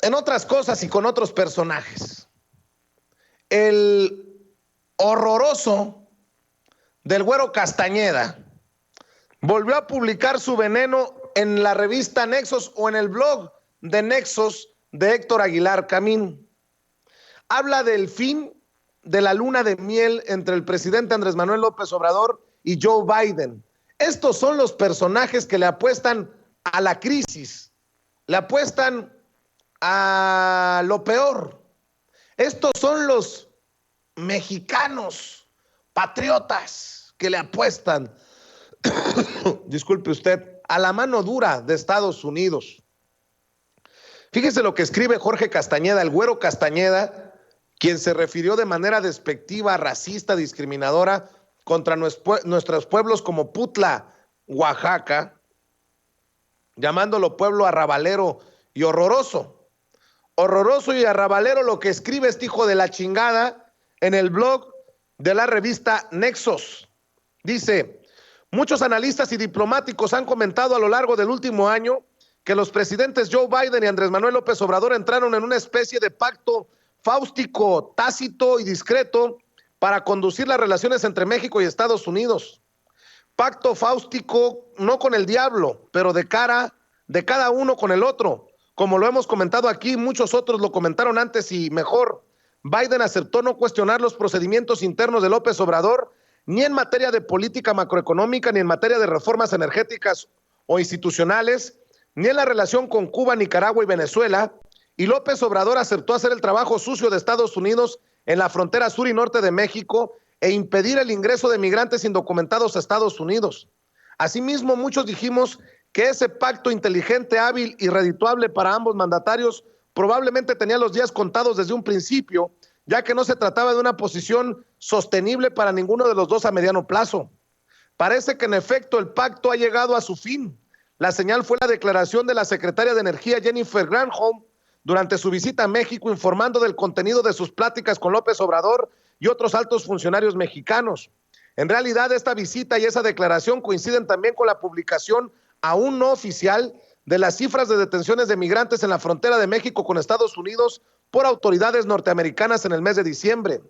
en otras cosas y con otros personajes. El horroroso del Güero Castañeda volvió a publicar su veneno en la revista Nexos o en el blog de Nexos de Héctor Aguilar Camín. Habla del fin de la luna de miel entre el presidente Andrés Manuel López Obrador y Joe Biden. Estos son los personajes que le apuestan a la crisis, le apuestan a lo peor. Estos son los mexicanos patriotas que le apuestan, disculpe usted, a la mano dura de Estados Unidos. Fíjese lo que escribe Jorge Castañeda, el Güero Castañeda, quien se refirió de manera despectiva, racista, discriminadora contra nuestros pueblos como Putla, Oaxaca, llamándolo pueblo arrabalero y horroroso. Horroroso y arrabalero lo que escribe este hijo de la chingada en el blog de la revista Nexos. Dice: muchos analistas y diplomáticos han comentado a lo largo del último año que los presidentes Joe Biden y Andrés Manuel López Obrador entraron en una especie de pacto fáustico, tácito y discreto para conducir las relaciones entre México y Estados Unidos. Pacto fáustico no con el diablo, pero de cada uno con el otro. Como lo hemos comentado aquí, muchos otros lo comentaron antes y mejor. Biden aceptó no cuestionar los procedimientos internos de López Obrador, ni en materia de política macroeconómica, ni en materia de reformas energéticas o institucionales, ni en la relación con Cuba, Nicaragua y Venezuela. Y López Obrador aceptó hacer el trabajo sucio de Estados Unidos en la frontera sur y norte de México e impedir el ingreso de migrantes indocumentados a Estados Unidos. Asimismo, muchos dijimos que ese pacto inteligente, hábil y redituable para ambos mandatarios probablemente tenía los días contados desde un principio, ya que no se trataba de una posición sostenible para ninguno de los dos a mediano plazo. Parece que en efecto el pacto ha llegado a su fin. La señal fue la declaración de la secretaria de Energía, Jennifer Granholm, durante su visita a México, informando del contenido de sus pláticas con López Obrador y otros altos funcionarios mexicanos. En realidad, esta visita y esa declaración coinciden también con la publicación aún no oficial de las cifras de detenciones de migrantes en la frontera de México con Estados Unidos por autoridades norteamericanas en el mes de diciembre.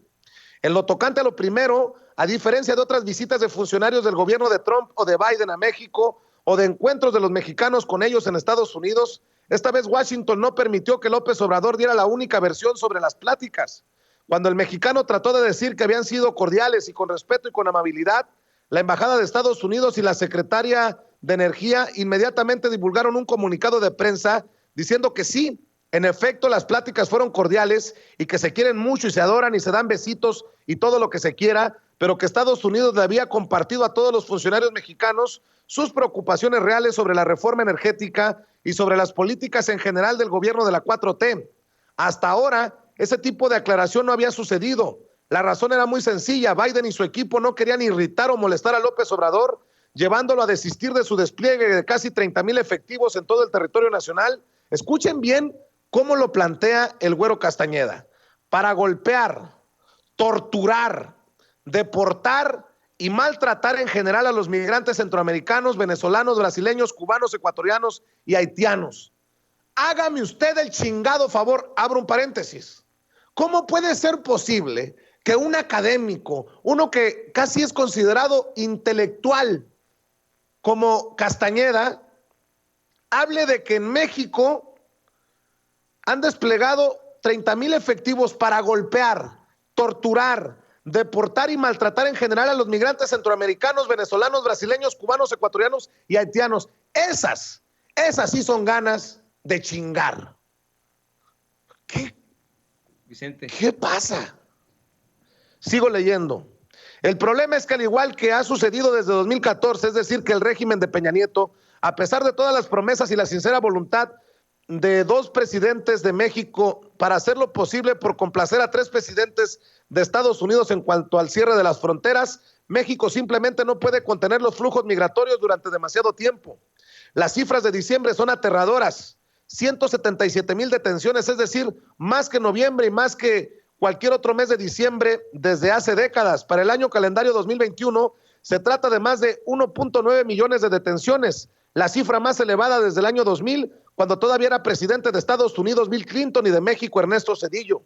En lo tocante a lo primero, a diferencia de otras visitas de funcionarios del gobierno de Trump o de Biden a México o de encuentros de los mexicanos con ellos en Estados Unidos, esta vez Washington no permitió que López Obrador diera la única versión sobre las pláticas. Cuando el mexicano trató de decir que habían sido cordiales y con respeto y con amabilidad, la Embajada de Estados Unidos y la Secretaria de Energía inmediatamente divulgaron un comunicado de prensa diciendo que sí, en efecto, las pláticas fueron cordiales y que se quieren mucho y se adoran y se dan besitos y todo lo que se quiera, pero que Estados Unidos le había compartido a todos los funcionarios mexicanos sus preocupaciones reales sobre la reforma energética y sobre las políticas en general del gobierno de la 4T. Hasta ahora, ese tipo de aclaración no había sucedido. La razón era muy sencilla: Biden y su equipo no querían irritar o molestar a López Obrador, llevándolo a desistir de su despliegue de casi 30,000 efectivos en todo el territorio nacional. Escuchen bien cómo lo plantea el Güero Castañeda: para golpear, torturar, deportar y maltratar en general a los migrantes centroamericanos, venezolanos, brasileños, cubanos, ecuatorianos y haitianos. Hágame usted el chingado favor, abro un paréntesis. ¿Cómo puede ser posible que un académico, uno que casi es considerado intelectual como Castañeda, hable de que en México han desplegado 30,000 efectivos para golpear, torturar, deportar y maltratar en general a los migrantes centroamericanos, venezolanos, brasileños, cubanos, ecuatorianos y haitianos? Esas sí son ganas de chingar. ¿Qué? Vicente. ¿Qué pasa? Sigo leyendo. El problema es que, al igual que ha sucedido desde 2014, es decir, que el régimen de Peña Nieto, a pesar de todas las promesas y la sincera voluntad de dos presidentes de México para hacer lo posible por complacer a 3 presidentes de Estados Unidos en cuanto al cierre de las fronteras, México simplemente no puede contener los flujos migratorios durante demasiado tiempo. Las cifras de diciembre son aterradoras: 177,000 detenciones, es decir, más que noviembre y más que cualquier otro mes de diciembre desde hace décadas. Para el año calendario 2021 se trata de más de 1.9 millones de detenciones, la cifra más elevada desde el año 2000, cuando todavía era presidente de Estados Unidos Bill Clinton y de México Ernesto Zedillo.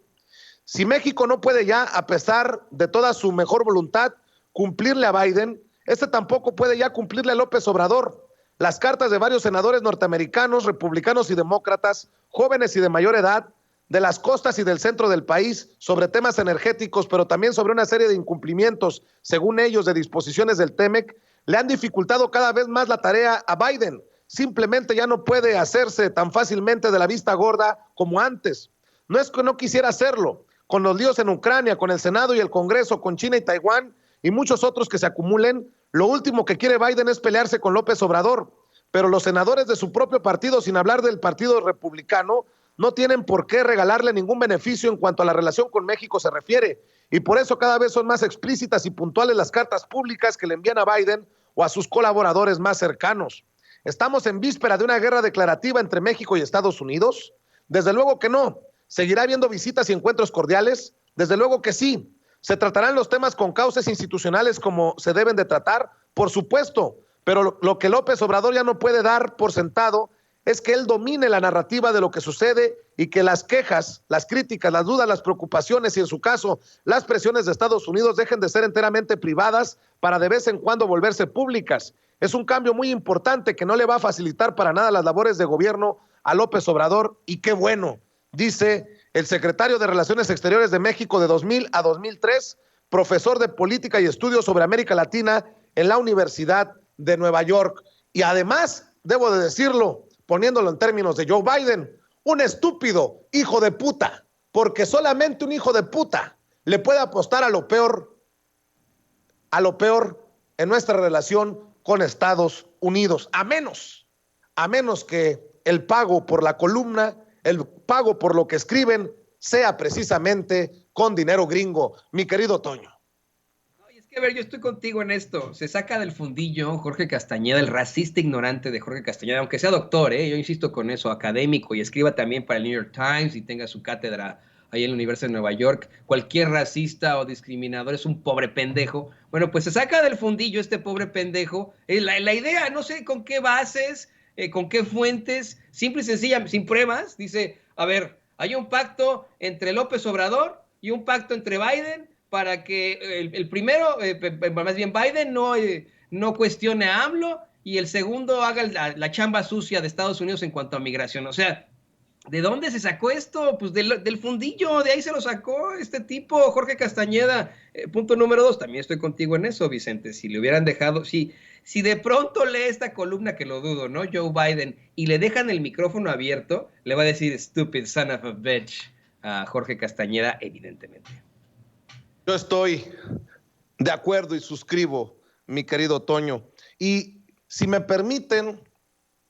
Si México no puede ya, a pesar de toda su mejor voluntad, cumplirle a Biden, este tampoco puede ya cumplirle a López Obrador. Las cartas de varios senadores norteamericanos, republicanos y demócratas, jóvenes y de mayor edad, de las costas y del centro del país, sobre temas energéticos, pero también sobre una serie de incumplimientos, según ellos, de disposiciones del TEMEC, le han dificultado cada vez más la tarea a Biden. Simplemente ya no puede hacerse tan fácilmente de la vista gorda como antes. No es que no quisiera hacerlo, con los líos en Ucrania, con el Senado y el Congreso, con China y Taiwán y muchos otros que se acumulen, lo último que quiere Biden es pelearse con López Obrador, pero los senadores de su propio partido, sin hablar del Partido Republicano, no tienen por qué regalarle ningún beneficio en cuanto a la relación con México se refiere, y por eso cada vez son más explícitas y puntuales las cartas públicas que le envían a Biden o a sus colaboradores más cercanos. ¿Estamos en víspera de una guerra declarativa entre México y Estados Unidos? Desde luego que no. ¿Seguirá habiendo visitas y encuentros cordiales? Desde luego que sí. ¿Se tratarán los temas con cauces institucionales como se deben de tratar? Por supuesto, pero lo que López Obrador ya no puede dar por sentado es que él domine la narrativa de lo que sucede y que las quejas, las críticas, las dudas, las preocupaciones y en su caso las presiones de Estados Unidos dejen de ser enteramente privadas para de vez en cuando volverse públicas. Es un cambio muy importante que no le va a facilitar para nada las labores de gobierno a López Obrador y qué bueno, dice el secretario de Relaciones Exteriores de México de 2000 a 2003, profesor de Política y Estudios sobre América Latina en la Universidad de Nueva York. Y además, debo de decirlo, poniéndolo en términos de Joe Biden, un estúpido hijo de puta, porque solamente un hijo de puta le puede apostar a lo peor en nuestra relación con Estados Unidos, a menos que el pago por la columna, el pago por lo que escriben, sea precisamente con dinero gringo, mi querido Toño. A ver, yo estoy contigo en esto. Se saca del fundillo Jorge Castañeda, el racista ignorante de Jorge Castañeda, aunque sea doctor, yo insisto con eso, académico, y escriba también para el New York Times y tenga su cátedra ahí en la Universidad de Nueva York. Cualquier racista o discriminador es un pobre pendejo. Bueno, pues se saca del fundillo este pobre pendejo. La idea, no sé con qué bases, con qué fuentes, simple y sencilla, sin pruebas, dice, a ver, hay un pacto entre López Obrador y un pacto entre Biden para que el primero, más bien Biden, no cuestione a AMLO y el segundo haga la chamba sucia de Estados Unidos en cuanto a migración. O sea, ¿de dónde se sacó esto? Pues del fundillo, de ahí se lo sacó este tipo, Jorge Castañeda. Punto número 2, también estoy contigo en eso, Vicente. Si le hubieran dejado, si de pronto lee esta columna, que lo dudo, ¿no? Joe Biden, y le dejan el micrófono abierto, le va a decir stupid son of a bitch a Jorge Castañeda, evidentemente. Yo estoy de acuerdo y suscribo, mi querido Toño. Y si me permiten,